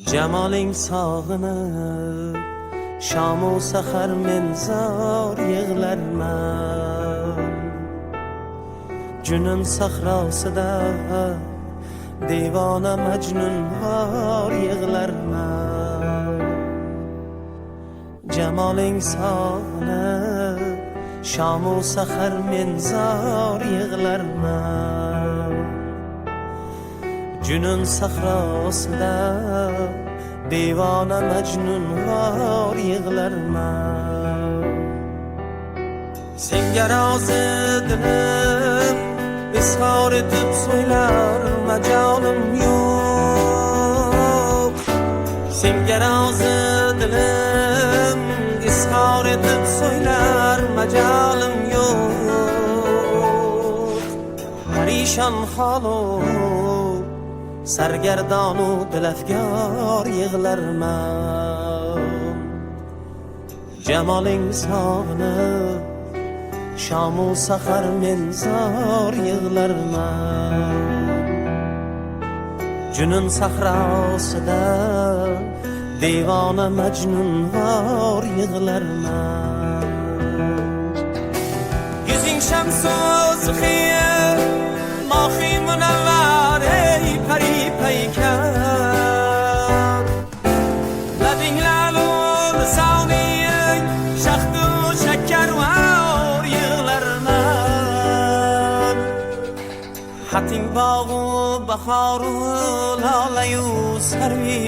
Cemalin sağınıp Şam-u sahar men zor yığlarman Cünün sahrasıda Divana Mecnun var yığlarman Cemalin sağınıp Şam-u sahar men zor yığlarman Cünün sahrasıda Divana Mecnun var yığlarman Senga razı dilim ishor etib so'ylar majolim yo'q Senga razı dilim ishor etib so'ylar majolim yo'q Parishon holum Sargardonu dilafgor yığlarman Cemalin sog'inib Şam-u sahar men zor yığlarman Cünün sahrasida Divona Mecnun var yığlarman Yüzing shamsu zuhir Mahi munavvar ey pari paykan Labing lalul savning Shahdu shakkar var yığlarman Hating bağu baharu lalayu sarvi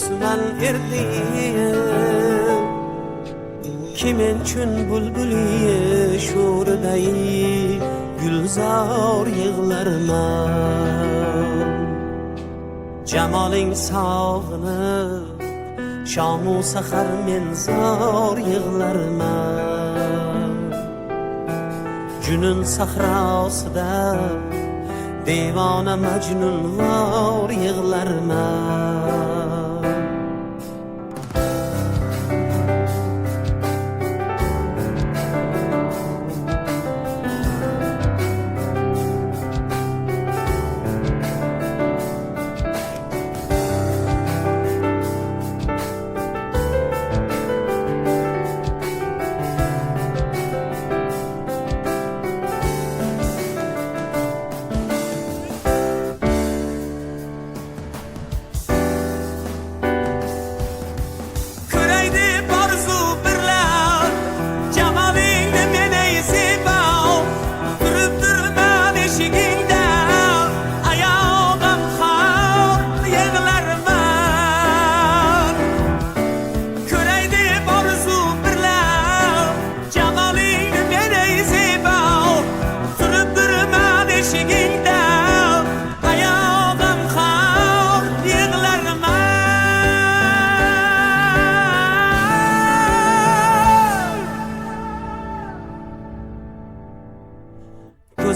sumal erdim Kimin chun bulbuli sho'riday Gülzar yığlarman Cemalin sog'inib Şam-u sahar men zor yığlarman Cünün sahrasida Divona Mecnun var yığlarman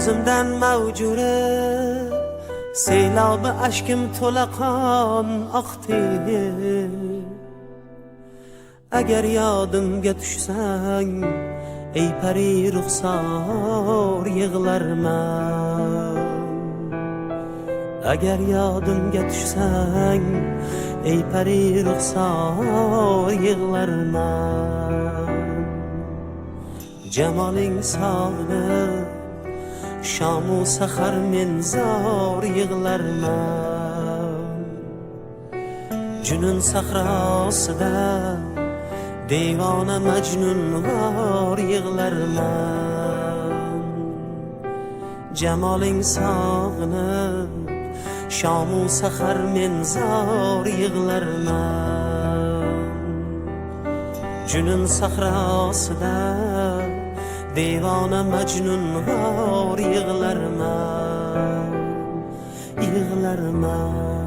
Gözümden mevcure Seylabı aşkım tolaqan aktı Eğer yadımga tushsang Ey pari ruxsor yığlarman Eğer yadımga tushsang Ey pari ruxsor yığlarman Cemalin sog'inib Şam-u sahar men zor yığlarman Cünün sahrasida Divona Mecnun var yığlarman Cemalin sog'inib Şam-u sahar men zor yığlarman Cünün sahrasida Divona Mecnun var yığlarman Yığlarman